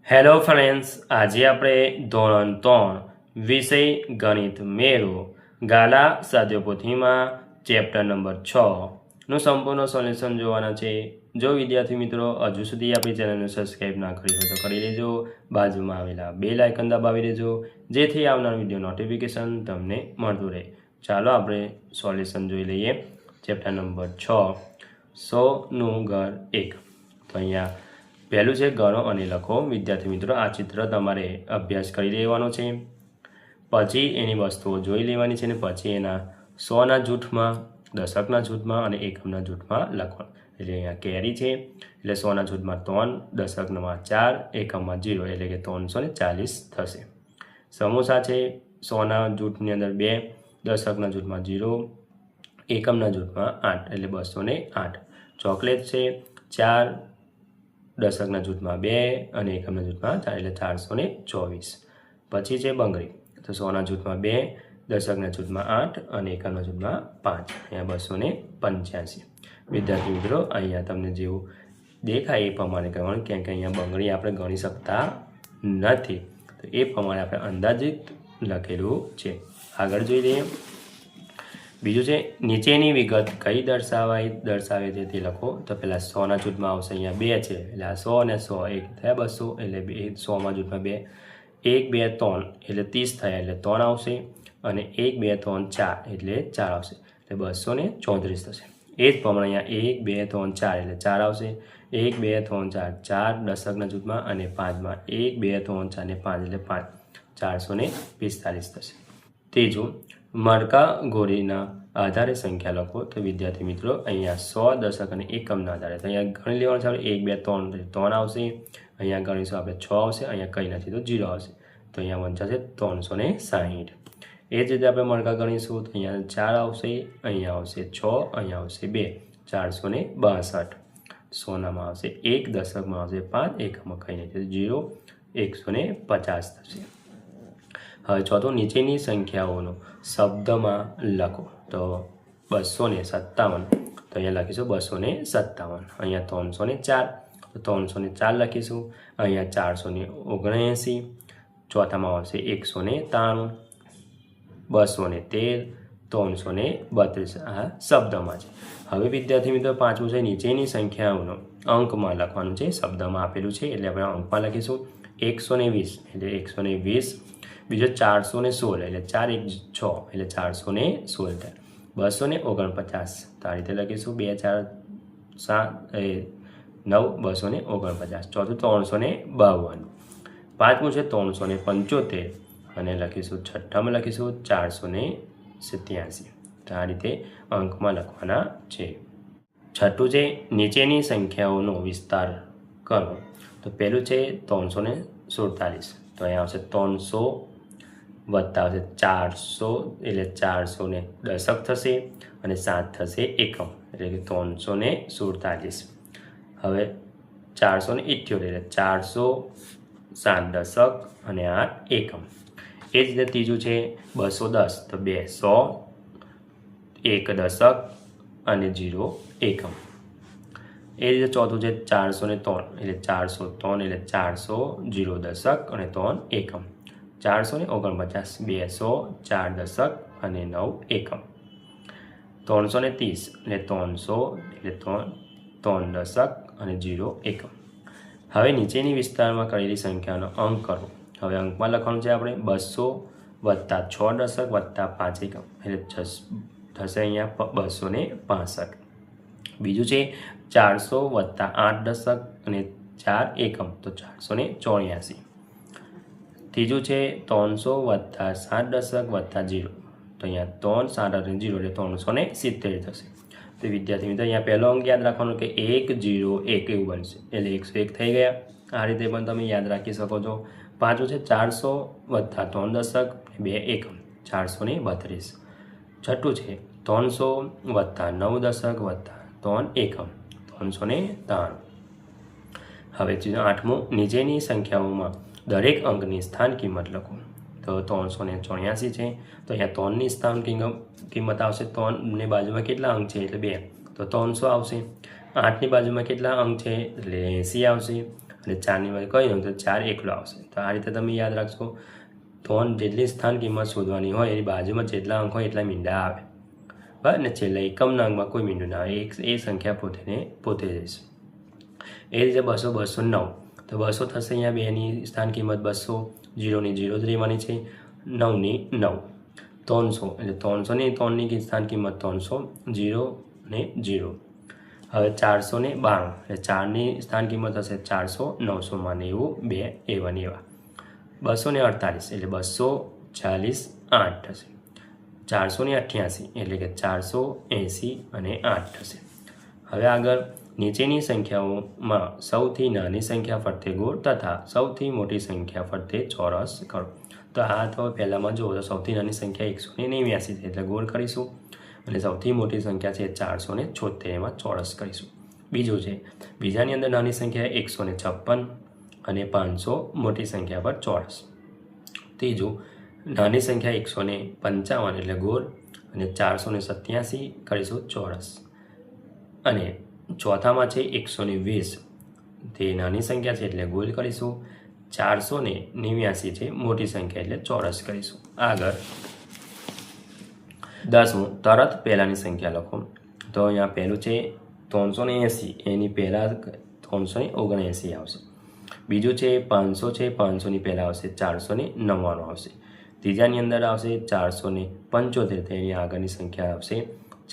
Hello friends, આજે આપણે ધોરણ 3 વિષય ગણિત મેળો ગાલા સ્વાધ્યાયપોથીમાં ચેપ્ટર નંબર 6નું સંપૂર્ણ સોલ્યુશન જોવાના છે। જો વિદ્યાર્થી મિત્રો હજુ સુધી આપણી ચેનલને સબસ્ક્રાઈબ ના કરી હોય તો કરી લેજો, બાજુમાં આવેલા બેલ આઇકન દબાવી દેજો જેથી આવનાર વિડીયો નોટિફિકેશન તમને મળતું રહે। ચાલો આપણે સોલ્યુશન જોઈ લઈએ। ચેપ્ટર નંબર 6 100નું ઘર 1। તો અહીંયા પહેલું છે ગણો અને લખો। વિદ્યાર્થી મિત્રો આ ચિત્ર તમારે અભ્યાસ કરી લેવાનો છે, પછી એની વસ્તુઓ જોઈ લેવાની છે અને પછી એના 100ના જૂથમાં, દશકના જૂથમાં અને એકમના જૂથમાં લખવાનું। એટલે અહીંયા કેરી છે એટલે 100ના જૂથમાં 3, દશકમાં 4, એકમમાં 0 એટલે કે 340 થશે। સમોસા છે 100ના જૂથની અંદર 2, દશકના જૂથમાં 0, એકમના જૂથમાં 8 એટલે 208। ચોકલેટ છે 4, દશકના જૂથમાં 2 અને એકમના જૂથમાં 4 એટલે 424। પછી છે બંગડી, તો 100ના જૂથમાં 2, દશકના જૂથમાં 8 અને એકમના જૂથમાં 5, અહીંયા 285। વિદ્યાર્થી મિત્રો અહીંયા તમને જેવું દેખાય એ પ્રમાણે કરવાનું, કેમ કે અહીંયા બંગડી આપણે ગણી શકતા નથી, તો એ પ્રમાણે આપણે અંદાજિત લખેલું છે। આગળ જોઈ લઈએ। બીજું છે નીચેની વિગત કઈ દર્શાવે છે તે લખો। તો પહેલાં 100ના જૂથમાં આવશે અહીંયા 2 છે એટલે આ 100 અને 100 એક થયા 200 એટલે 100માં જૂથમાં 2, 1 2 3 એટલે 30 થયા એટલે 3 આવશે અને 1 2 3 4 એટલે 4 આવશે એટલે 234 થશે। એ જ પ્રમાણે અહીંયા 1 2 3 4 એટલે 4 આવશે, 1 2 3 4 4 દશકના જૂથમાં અને 5માં 1 2 3 4 ને 5 એટલે 5 445 થશે। ત્રીજું મરકા ગોળીના આધારે સંખ્યા લખો। તો વિદ્યાર્થી મિત્રો અહીંયા 100, દશક અને એકમના આધારે તો અહીંયા ગણી લેવાનું છે આપણે 1 2 3 3 આવશે, અહીંયા ગણીશું આપણે 6 આવશે, અહીંયા કંઈ નથી તો 0 આવશે, તો અહીંયા વંચાશે 360। એ જ રીતે આપણે મરકા ગણીશું તો અહીંયા 4 આવશે, અહીંયા આવશે 6, અહીંયા આવશે 2, 462। સોનામાં આવશે 1, દશકમાં આવશે 5, એકમમાં કંઈ નથી 0, 150 થશે। હવે ચોથું નીચેની સંખ્યાઓનો શબ્દમાં લખો। તો 257, તો અહીંયા લખીશું 257, અહીંયા 304, તો 304 લખીશું, અહીંયા 479, ચોથામાં આવશે 193, 213, 332 આ શબ્દમાં છે। હવે વિદ્યાર્થી મિત્રો પાંચમું છે નીચેની સંખ્યાઓનો અંકમાં લખવાનું છે, શબ્દમાં આપેલું છે એટલે આપણે અંકમાં લખીશું 120 એટલે 120। બીજો 416 એટલે 4 1 6 એટલે 416 થાય, 249 તો આ રીતે લખીશું 2 4 7 9 249। ચોથું 352, પાંચમું છે 375 અને લખીશું છઠ્ઠામાં લખીશું 487। તો આ રીતે અંકમાં લખવાના છે। છઠ્ઠું છે નીચેની સંખ્યાઓનો વિસ્તાર કરો। તો પહેલું છે 347, તો અહીંયા આવશે 300 વત્તા આવશે 400 એટલે 400 ને દશક થશે અને 7 થશે એકમ એટલે કે 347। હવે 478 એટલે 400, 7 દશક અને 8 એકમ। એ જ રીતે ત્રીજું છે 210, તો 200, 1 દશક અને 0 એકમ। એ રીતે ચોથું છે 403 એટલે 403 એટલે 400, 0 દશક અને 3 એકમ। 449, 200, 4 દશક અને 9 એકમ। 330 એટલે 300 એટલે 3 દશક અને 0 એકમ। હવે નીચેની વિસ્તારમાં કરેલી સંખ્યાનો અંક કરો। હવે અંકમાં લખવાનું છે આપણે 200 વત્તા 6 દશક વત્તા 5 એકમ એટલે થશે અહીંયા 265। બીજું છે 400 વત્તા 8 દશક અને 4 એકમ તો 484। ત્રીજું છે 300 વત્તા 7 દશક વત્તા 0, તો અહીંયા 3 7 અને 0 એટલે 370 થશે। તો વિદ્યાર્થી મિત્રો અહીંયા પહેલો અંક યાદ રાખવાનો કે 1 0 1 એવું બનશે એટલે 101 થઈ ગયા। આ રીતે પણ તમે યાદ રાખી શકો છો। પાંચમું છે 400 વત્તા 3 દશક 2 એકમ 432। છઠ્ઠું છે 300 વત્તા 9 દશક વત્તા 3 એકમ 393। હવે આઠમું નીચેની સંખ્યાઓમાં દરેક અંકની સ્થાન કિંમત લખો। તો 384 છે, તો અહીંયા 3ની સ્થાન કિંમત આવશે, 3ની બાજુમાં કેટલા અંક છે એટલે 2, તો 300 આવશે। 8ની બાજુમાં કેટલા અંક છે એટલે 80 આવશે અને 4ની બાજુ કઈ નહીં તો 4 એકલો આવશે. તો આ રીતે તમે યાદ રાખશો. ત્રણ જેટલી સ્થાન કિંમત શોધવાની હોય એની બાજુમાં જેટલા અંક હોય એટલા મીંડા આવે, બરાબર ને. છેલ્લા એકમના અંકમાં કોઈ મીંડું ના આવે, એ સંખ્યા પોતે જશે. એ રીતે 200 209 તો 200 થશે અહીંયા બેની સ્થાન કિંમત 200, 0ની 0 જ રહેવાની છે, 9ની 9, 300 એટલે 300ની 3ની સ્થાન કિંમત 300, 0 ને 0. હવે 492 એટલે 4ની સ્થાન કિંમત હશે 400, 900માં 90, 2 એવા ને એવા. 248 એટલે 240, 8 થશે. 488 એટલે કે 480 અને 8 થશે. હવે આગળ નીચેની સંખ્યાઓમાં સૌથી નાની સંખ્યા ફરતે ગોળ તથા સૌથી મોટી સંખ્યા ફરતે ચોરસ કરો. તો આ તો પહેલાંમાં જુઓ તો સૌથી નાની સંખ્યા 189 છે એટલે ગોળ કરીશું, અને સૌથી મોટી સંખ્યા છે 476, એમાં ચોરસ કરીશું. બીજું છે બીજાની અંદર નાની સંખ્યા 156 અને 500 મોટી સંખ્યા પર ચોરસ. ત્રીજું નાની સંખ્યા 155 એટલે ગોળ, અને 487 કરીશું ચોરસ. અને ચોથામાં છે 120, તે નાની સંખ્યા છે એટલે ગોળ કરીશું. 489 છે મોટી સંખ્યા એટલે ચોરસ કરીશું. આગળ 10મું તરત પહેલાંની સંખ્યા લખો. તો અહીંયા પહેલું છે 380, એની પહેલાં 379 આવશે. બીજું છે 500 છે, 500ની પહેલાં આવશે 499 આવશે. ત્રીજાની અંદર આવશે 475, તેની આગળની સંખ્યા આવશે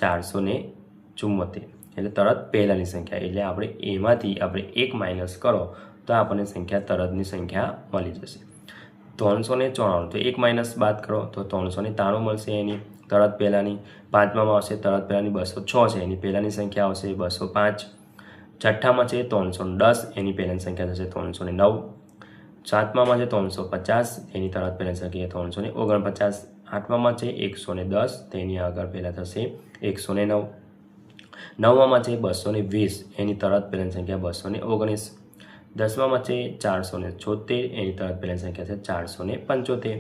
474, એટલે તરત પહેલાંની સંખ્યા. એટલે આપણે એમાંથી આપણે 1 માઇનસ કરો તો આપણને સંખ્યા તરતની સંખ્યા મળી જશે. 394 તો 1 માઇનસ બાદ કરો તો 393 મળશે એની તરત પહેલાંની. પાંચમામાં આવશે તરત પહેલાંની 206 છે, એની પહેલાંની સંખ્યા આવશે 205. છઠ્ઠામાં છે 310, એની પહેલાંની સંખ્યા થશે 309. સાતમામાં છે 350, તેની તરત પહેલાંની સંખ્યા 349. આઠમામાં છે 110, તેની આગળ પહેલાં થશે 109. નવમામાં છે 220, એની તરત પહેલાંની સંખ્યા 219. દસમામાં છે 476, એની તરત પહેલાંની સંખ્યા છે 475.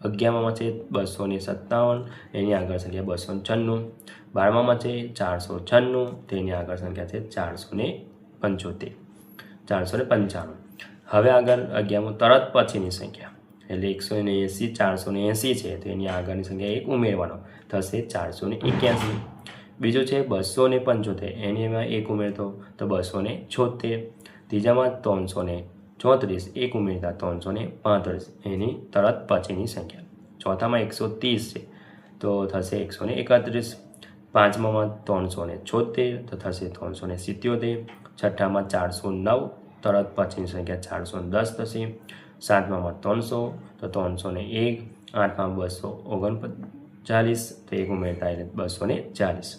11મામાં છે 257, એની આગળ સંખ્યા 296. 12મામાં છે 496, તેની આગળ સંખ્યા છે 495. હવે આગળ 11મું તરત પછીની સંખ્યા એટલે 180 480 છે, તો એની આગળની સંખ્યા 1 ઉમેરવાનો થશે 481. બીજું છે 275, એની એમાં 1 ઉમેરતો તો 276. ત્રીજામાં 334, 1 ઉમેરતા 335, એની તરત પછીની સંખ્યા. ચોથામાં 130 છે તો થશે 131. પાંચમામાં 376 તો થશે 377. છઠ્ઠામાં 409, તરત પછીની સંખ્યા 410 થશે. સાતમામાં 300 તો 301. આઠમાં 239 તો 1 ઉમેરતા એટલે 240.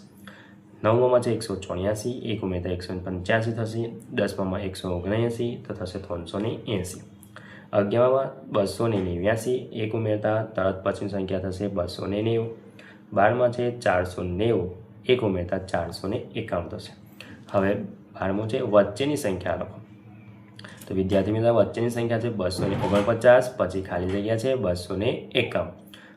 નવમામાં છે 184, 1 ઉમેરતા 185 થશે. દસમામાં 179 તો થશે 380. 11મામાં 289, 1 ઉમેરતા તરત પછીની સંખ્યા થશે 290. 12માં છે 490, 1 ઉમેરતા 451 થશે. હવે 12મું છે વચ્ચેની સંખ્યા લખો. તો વિદ્યાર્થી મિત્રો વચ્ચેની સંખ્યા છે 249, પછી ખાલી જગ્યા છે 251.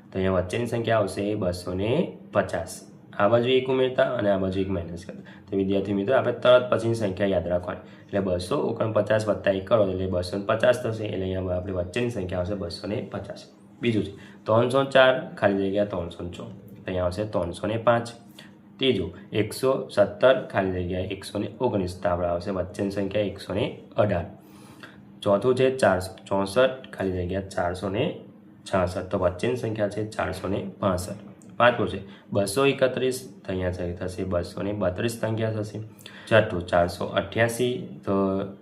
તો અહીંયા વચ્ચેની સંખ્યા આવશે 250. આ બાજુ 1 ઉમેરતા અને આ બાજુ 1 માઇનસ કરતા. તો વિદ્યાર્થી મિત્રો આપણે તરત પછીની સંખ્યા યાદ રાખવાની. એટલે 249 વત્તા 1 કરો એટલે 250 થશે. એટલે અહીંયા આપણે વચ્ચેની સંખ્યા આવશે 250. બીજું છે 304, ખાલી જગ્યા 304, અહીંયા આવશે 305. ત્રીજું 117, ખાલી જગ્યા 119, તો આપણે આવશે વચ્ચેની સંખ્યા 118. ચોથું છે 464, ખાલી જગ્યા 466, તો વચ્ચેની સંખ્યા છે 465. પાંચમું છે 231, તો અહીંયા થશે 232 સંખ્યા થશે. છઠ્ઠું 488, તો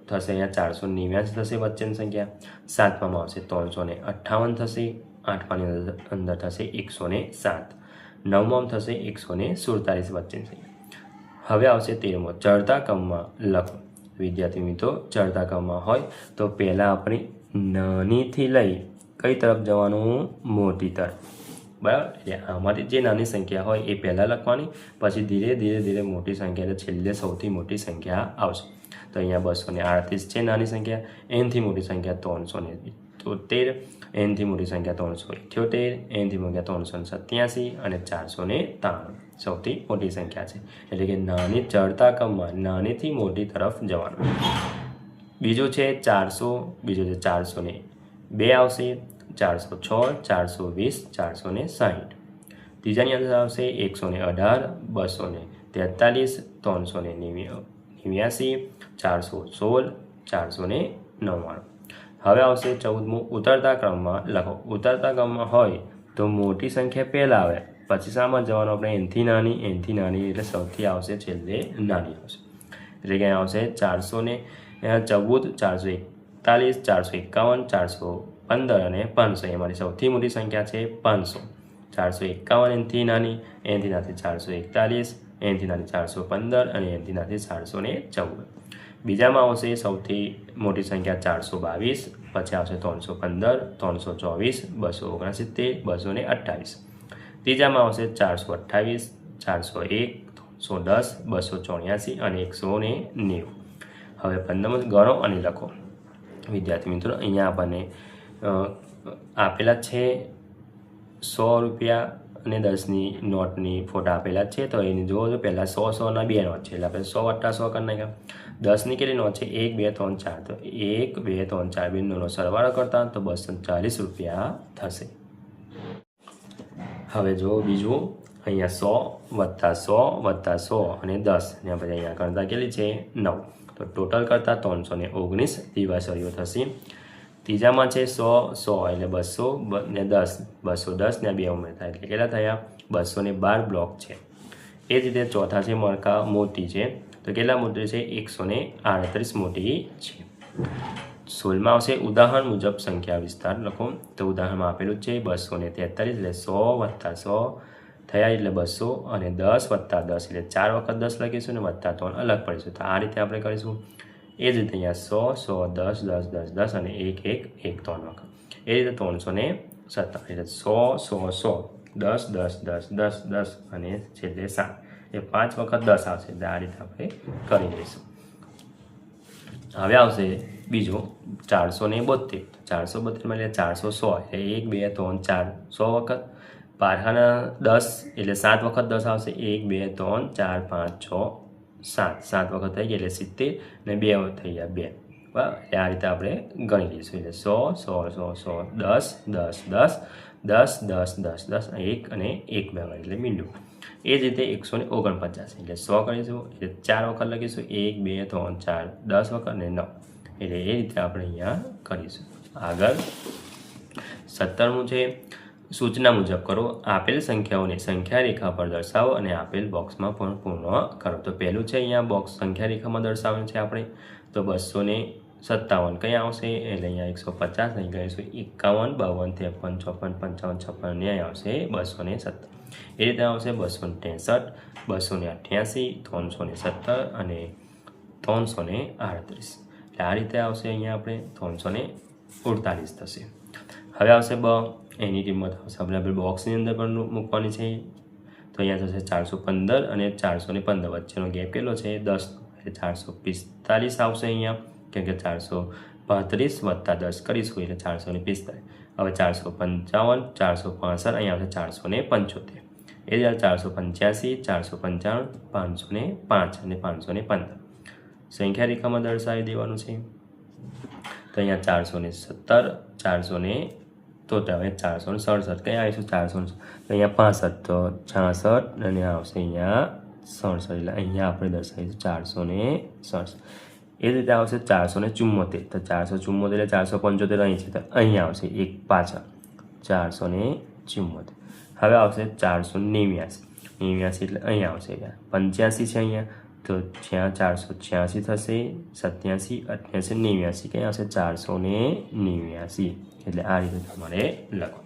થશે અહીંયા 489 થશે વચ્ચેની સંખ્યા. સાતમામાં આવશે 358 થશે. આઠમાની અંદર થશે 107. નવમાં થશે 147 વચ્ચેની સંખ્યા. હવે આવશે 13મો ચડતા ક્રમમાં લખો. વિદ્યાર્થી મિત્રો ચડતા ક્રમમાં હોય તો પહેલાં આપણે નાનીથી લઈ કઈ તરફ જવાનું? મોટી તરફ, બરાબર. એટલે આમાંથી જે નાની સંખ્યા હોય એ પહેલાં લખવાની, પછી ધીરે ધીરે મોટી સંખ્યા એટલે છેલ્લે સૌથી મોટી સંખ્યા આવશે. તો અહીંયા 238 છે નાની સંખ્યા. એનથી મોટી સંખ્યા 373, એનથી મોટી સંખ્યા 378, એનથી મોટી 387 અને 493 સૌથી મોટી સંખ્યા છે. એટલે કે નાની ચડતા ક્રમમાં નાનીથી મોટી તરફ જવાનું. બીજું છે 400, બીજું છે 402 આવશે, 406, 420, 460. ત્રીજાની અંદર આવશે 118, 243, 389, 416, 499. હવે આવશે 14મું ઉતરતા ક્રમમાં લખો. ઉતરતા ક્રમમાં હોય તો મોટી સંખ્યા પહેલાં આવે, પછી શામાં જવાનું આપણે એનથી નાની એટલે સૌથી આવશે છેલ્લે નાની આવશે. એટલે કે આવશે 414, 441, 451, 415 અને 500. અમારી સૌથી મોટી સંખ્યા છે 500. 451 એનથી નાની 441, એનથી નાની 415 અને એનથી નાની 414. બીજામાં આવશે સૌથી મોટી સંખ્યા 422, પછી આવશે 315, 324, 269, 228. ત્રીજામાં આવશે 428, 401, 310, 284 અને 190. હવે 15 ગણો અને લખો. વિદ્યાર્થી મિત્રો, અહીંયા આપણને આપેલા છે 100 રૂપિયા અને 10ની નોટની ફોટા આપેલા છે. તો એને જુઓ તો પહેલાં 100 બે નોટ છે, એટલે આપણે 100 વત્તા 100 કરી નાખ્યા. 10ની કેટલી નોટ છે? 1, 2, 3, 4. તો 1, 2, 3, 4 બિંદુનો સરવાળો કરતા તો 240 રૂપિયા થશે. હવે જો બીજું, અહીંયા 100 વત્તા 100 અને 10 ને પછી અહીંયા કરતા કેટલી છે? 9. તો ટોટલ કરતાં 319 દિવાસળીઓ થશે. ત્રીજામાં છે 100 એટલે 200 ને 10, 210 ને 2 ઉમેરતા એટલે કેટલા થયા? 212 બ્લોક છે. એ જ રીતે ચોથા છે મણકા મોટી છે, તો કેટલા મોટી છે? 138 મોટી છે. 16માં આવશે ઉદાહરણ મુજબ સંખ્યા વિસ્તાર લખો. તો ઉદાહરણમાં આપેલું છે 243 એટલે 100 વત્તા 100 થયા એટલે 200 અને 10 વત્તા 10 એટલે 4 વખત 10 લખીશું અને વત્તા 3 અલગ પડીશું. તો આ રીતે આપણે કરીશું. એ જ રીતે અહીંયા 100, 100, 10, 10, 10, 10 અને 1, 1, 1 3 વખત. એ રીતે 357 એટલે 100, 10, 10, 10, 10, 10 અને છેલ્લે 7 એ 5 વખત 10 આવશે. એટલે આ રીતે આપણે કરી લઈશું. હવે આવશે બીજું 472. 472 એટલે 416 એટલે 1, 2, 3, 4 100 વખત. પાછાના 10 એટલે 7 વખત 10 આવશે. 1, 2, 3, 4, 5, 6, 7 વખત થઈ ગયા એટલે 70 અને 2 થઈ ગયા 2. બરાબર, એટલે આ રીતે આપણે ગણી લઈશું. એટલે 100, 100, 100, 10, 10, 10, 10, 10, 10, 10 1 અને 1 બે એટલે મીંડું. એ જ રીતે 149 એટલે 100 કરીશું એટલે 4 વખત લખીશું. 1, 2, 3, 4, 10 વખત અને 9. એટલે એ રીતે આપણે અહીંયા કરીશું. આગળ 17મું છે સૂચના મુજબ કરો. આપેલ સંખ્યાઓને સંખ્યા રેખા પર દર્શાવો અને આપેલ બોક્સમાં પણ પૂર્ણ કરો. તો પહેલું છે અહીંયા બોક્સ સંખ્યા રેખામાં દર્શાવેલ છે આપણે. તો 257 કઈ આવશે? એટલે અહીંયા 150 અહીં કરીશું. 51, 52, 53, 54, 55, 56 ન્યાય આવશે 270. એ રીતે આવશે 263, 288, 317 અને 338. એટલે આ રીતે આવશે. અહીંયા આપણે 348 થશે. હવે આવશે એની કિંમત આવશે આપણે બોક્સની અંદર પણ મૂકવાની છે. તો અહીંયા થશે 415 અને 415 વચ્ચેનો ગેપ કેટલો છે? 10. એટલે 445 આવશે અહીંયા, કેમ કે 435 વત્તા 10 કરીશું એટલે 445. હવે 455, 465 અહીંયા આવશે 475. એ જ 485, 495, 505 અને 515 સંખ્યા રેખામાં દર્શાવી દેવાનું છે. તો અહીંયા 417, 400 તો હવે 467 કઈ આવીશું? 400 તો અહીંયા 65 તો 66 અને આવશે અહીંયા 67. એટલે અહીંયા આપણે દર્શાવીશું 467. એ રીતે આવશે 474. તો 474 એટલે 475 અહીં છે, તો અહીંયા આવશે એક પાછળ 474. હવે આવશે 489 એટલે અહીંયા આવશે 85 છે અહીંયા, તો જ્યાં 486 થશે, 87, 88, 89 ક્યાં આવશે? 489. એટલે આ રીતે તમારે લખો.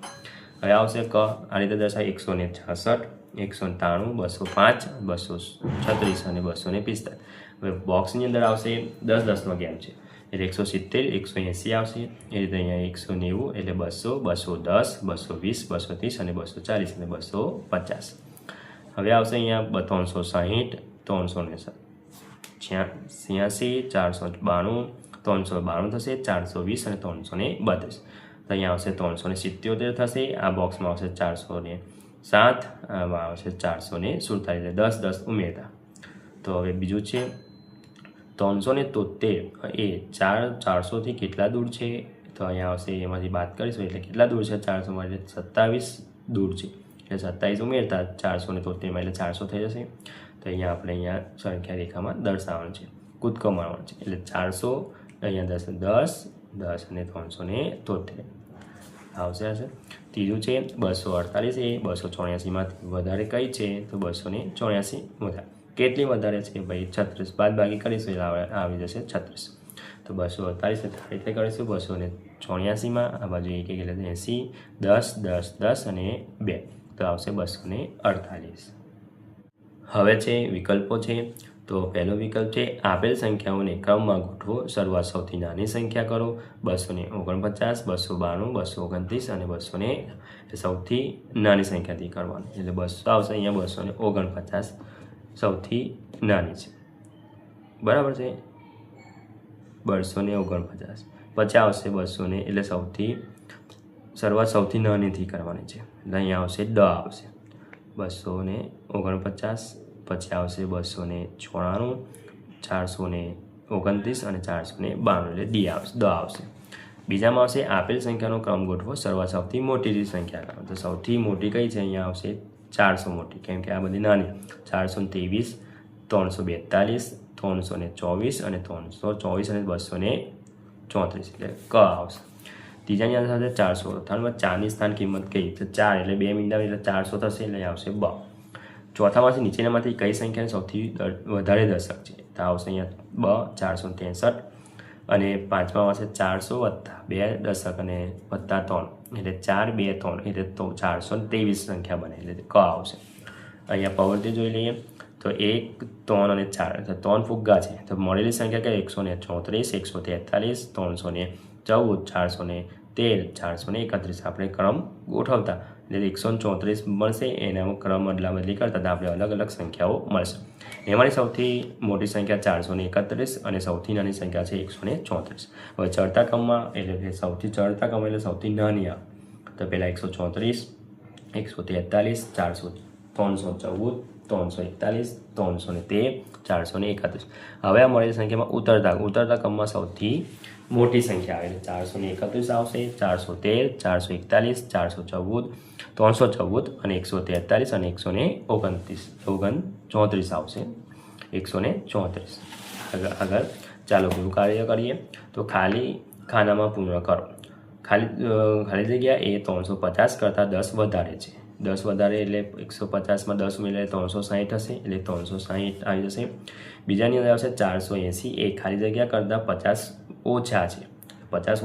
હવે આવશે આ રીતે દર્શાવે 166, 193, 205, 236 અને 245. હવે બોક્સની અંદર આવશે 10, 10નો ગેમ છે એટલે 170, 180 આવશે. એ રીતે અહીંયા 190 એટલે 200, 210, 220, 230 અને 240 અને 250. હવે આવશે અહીંયા 360, 386, 492, 392 થશે, 420 અને 332. તો અહીંયા આવશે 377 થશે. આ બોક્સમાં આવશે 407, આમાં આવશે 447, 10, 10 ઉમેરતા. તો હવે બીજું છે 373 એ 400થી કેટલા દૂર છે? તો અહીંયા આવશે, એમાંથી બાદ કરીશું એટલે કેટલા દૂર છે 400 માટે? 27 દૂર છે. એટલે 27 ઉમેરતા 473 એટલે 400 થઈ જશે. તો અહીંયા આપણે સંખ્યા રેખામાં દર્શાવવાનું છે, કૂદકો મારવાનો છે. એટલે 400 અહીંયા 10 અને 373 આવશે. ત્રીજું છે 248 એ 284માંથી વધારે કઈ છે? તો 284 વધારે. કેટલી વધારે છે ભાઈ? 36. બાદ બાકી કરીશું એટલે આવી જશે 36. તો 248 આ રીતે કરીશું. 284માં આ બાજુ 1 એટલે 80, 10 અને 2 તો આવશે 248. હવે છે વિકલ્પો છે. તો પહેલો વિકલ્પ છે આપેલ સંખ્યાઓને ક્રમમાં ગોઠવો, શરૂઆત સૌથી નાની સંખ્યા કરો. 249, 292, 229 અને 200 સૌથી નાની સંખ્યાથી કરવાનું. એટલે 200 આવશે. અહીંયા 249 સૌથી નાની છે, બરાબર છે, 249. પછી આવશે 200 એટલે શરૂઆત સૌથી નાનીથી કરવાની છે. એટલે અહીંયા આવશે 10 આવશે. 249 પછી આવશે 294, 429 અને 492 એટલે 10 આવશે. બીજામાં આવશે આપેલ સંખ્યાનો ક્રમ ગોઠવો, શરૂઆત સૌથી મોટી સંખ્યા કરો. તો સૌથી મોટી કઈ છે? અહીંયા આવશે 400 મોટી, કેમ કે આ બધી નાની. 423, 342, 324 અને 324 અને 234 એટલે ક આવશે. ત્રીજાની અંદર થશે 498. 4ની સ્થાન કિંમત કઈ? તો 4 એટલે 2 મીંડા એટલે 400 થશે. એટલે આવશે 2. ચોથામાંથી નીચેનામાંથી કઈ સંખ્યાને સૌથી વધારે દશક છે? તો આવશે અહીંયા 463. અને પાંચમા આવશે 400 વત્તા 2 દશક અને વત્તા 3 એટલે 4, 2, 3 એટલે 423 સંખ્યા બને. એટલે ક આવશે. અહીંયા પ્રવૃત્તિ જોઈ લઈએ. તો 1, 3 અને 4 તો 3 ફુગ્ગા છે. તો મળેલી સંખ્યા કઈ? 134, 143, 314, 413, 431. આપણે ક્રમ ગોઠવતા એટલે 134 મળશે. એના ક્રમ અદલા બદલી કરતા આપણે અલગ અલગ સંખ્યાઓ મળશે. એમાંની સૌથી મોટી સંખ્યા 431 અને સૌથી નાની સંખ્યા છે 134. હવે ચડતા ક્રમમાં એટલે સૌથી ચડતા ક્રમ એટલે સૌથી નાની આવે. તો પહેલાં 134, 143, 314, 341, 313, 431. હવે આ મળેલી સંખ્યામાં ઉતરતા ક્રમમાં સૌથી મોટી સંખ્યા આવે એટલે 431 આવશે, 413, 441, 414, 314 અને 143 અને 134 આવશે. 134. આગળ ચાલો બીજું કાર્ય કરીએ. તો ખાલી ખાનામાં પૂર્ણ કરો. ખાલી જગ્યા એ 350 કરતાં 10 વધારે છે. 10 વધારે એટલે 150માં 10 ઉમેરીએ 360 હશે. એટલે 360 આવી જશે. બીજાની અંદર આવશે 480 એ ખાલી જગ્યા કરતાં 50 ઓછા છે. 50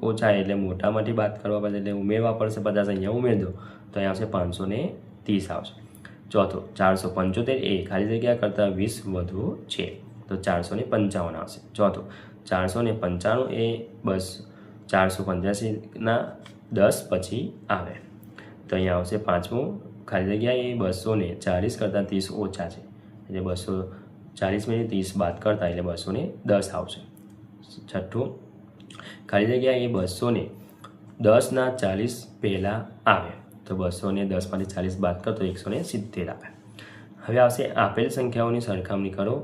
ઓછા એટલે મોટામાંથી બાદ કરવા પડશે એટલે ઉમેરવા પડશે. 50 અહીંયા ઉમેર દો તો અહીંયા આવશે 530 આવશે. ચોથો 475 એ ખાલી જગ્યા કરતાં 20 વધુ છે. તો 455 આવશે. ચોથો 495 એ બસ 485ના 10 પછી આવે. તો અહીંયા આવશે પાંચમું ખાલી જગ્યા એ 240 કરતાં 30 ઓછા છે. એટલે 240 માંથી 30 બાદ કરતા એટલે 210 આવશે. છઠ્ઠું ખાલી જગ્યા એ 210ના 40 પહેલાં આવે. તો 210માંથી 40 બાદ કરતો 170 આવે. હવે આવશે આપેલ સંખ્યાઓની સરખામણી કરો.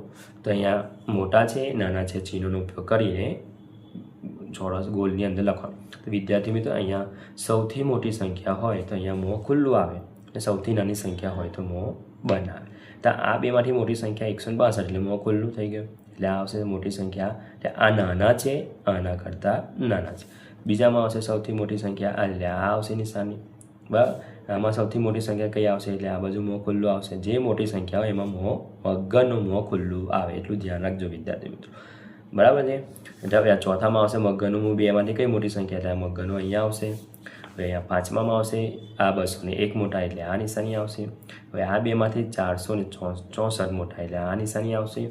તો અહીંયા મોટા છે નાના છે ચિહ્નોનો ઉપયોગ કરીને ચોરસ ગોળની અંદર લખવાનું. તો વિદ્યાર્થી મિત્રો અહીંયા સૌથી મોટી સંખ્યા હોય તો અહીંયા મોં ખુલ્લું આવે અને સૌથી નાની સંખ્યા હોય તો મોં બંધ આવે. તો આ બેમાંથી મોટી સંખ્યા 162 એટલે મોં ખુલ્લું થઈ ગયું. એટલે આ આવશે મોટી સંખ્યા. એટલે આ નાના છે આના કરતાં નાના છે. બીજામાં આવશે સૌથી મોટી સંખ્યા એટલે આ આવશે નિશાની, બરાબર. આમાં સૌથી મોટી સંખ્યા કઈ આવશે એટલે આ બાજુ મોં ખુલ્લું આવશે. જે મોટી સંખ્યા હોય એમાં મગરનું મોં ખુલ્લું આવે એટલું ધ્યાન રાખજો વિદ્યાર્થી મિત્રો, બરાબર છે. એટલે હવે આ ચોથામાં આવશે મગરનું મોં. બેમાંથી કઈ મોટી સંખ્યા એટલે આ મગરનું અહીંયા આવશે. હવે અહીંયા પાંચમામાં આવશે આ 201 મોટા એટલે આ નિશાની આવશે. હવે આ બેમાંથી 464 મોટા એટલે આ નિશાની આવશે.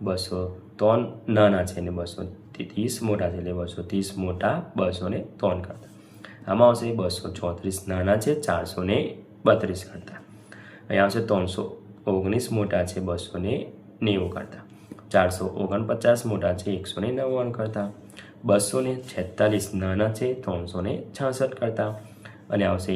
203 નાના છે અને 230 મોટા છે એટલે 230 મોટા 203 કરતા. આમાં આવશે 234 નાના છે 432 કરતા. અહીંયા આવશે 319 મોટા છે 290 કરતા. 449 મોટા છે 199 કરતા. 246 નાના છે 366 કરતા. અને આવશે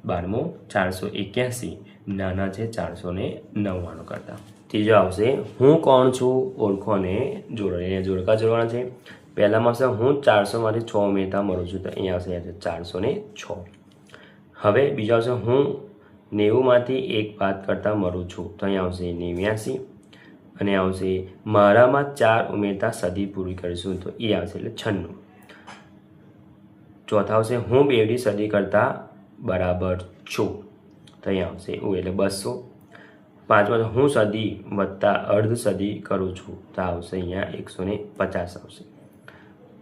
12મો 481 નાના છે 499 કરતા. ત્રીજો આવશે હું કોણ છું ઓળખો અને જોડો. અહીંયા જોડકા જોડવાના છે. પહેલામાં આવશે હું 400માંથી 6 ઉમેરતા મળું છું, તો અહીંયા આવશે 406. હવે બીજો આવશે હું 90માંથી 1 બાદ કરતાં મળું છું, તો અહીંયા આવશે 89. અને આવશે મારામાં 4 ઉમેરતા સદી પૂરી કરીશું, તો એ આવશે એટલે 96. ચોથા આવશે હું 2ડી સદી કરતાં બરાબર છું, તો અહીંયા આવશે એટલે 200. પાંચમા હું સદી વત્તા અર્ધ સદી કરું છું, તો આવશે અહીંયા 150 આવશે.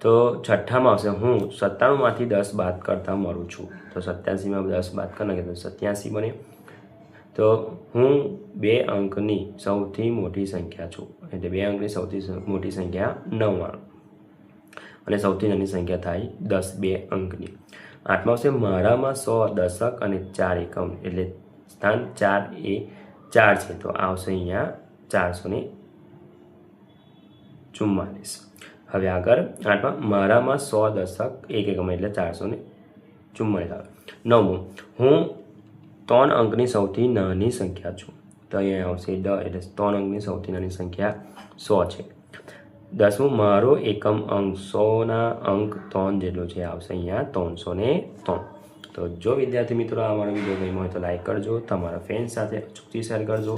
તો છઠ્ઠામાં આવશે હું 97માંથી 10 બાદ કરતાં મળું છું, તો 87માં 10 બાદ કરી નાખીએ તો 87 બને. તો હું 2 અંકની સૌથી મોટી સંખ્યા છું, એટલે 2 અંકની સૌથી મોટી સંખ્યા 99 અને સૌથી નાની સંખ્યા થાય 10 2 અંકની. આઠમાં આવશે મારામાં 100 દશક અને 4 એકમ, એટલે સ્થાન 4 એ 4 છે, તો આવશે અહીંયા 444. હવે આગળ આઠમાં મારામાં 100 દશક 1 એકમ એટલે 444 આવે. નવમું હું 3 અંકની સૌથી નાની સંખ્યા છું, તો અહીંયા આવશે 10 એટલે 3 અંકની સૌથી નાની સંખ્યા 100 છે. 10મું મારો એકમ અંક 100ના અંક 3 જેટલો છે, આવશે અહીંયા 303. તો જો વિદ્યાર્થી મિત્રો આ મારો વિડીયો ગમ્યો હોય તો લાઈક કરજો, તમારા ફ્રેન્ડ સાથે અચૂકથી શેર કરજો.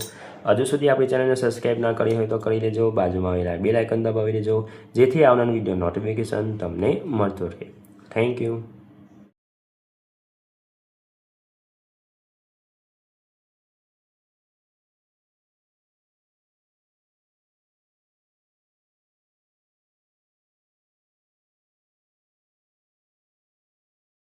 હજુ સુધી આપણી ચેનલને સબસ્ક્રાઈબ ના કરી હોય તો કરી લેજો. બાજુમાં આવેલા બેલ આઇકન દબાવી દેજો, જેથી આવનાર વિડીયો નોટિફિકેશન તમને મળતો રહે. Thank you.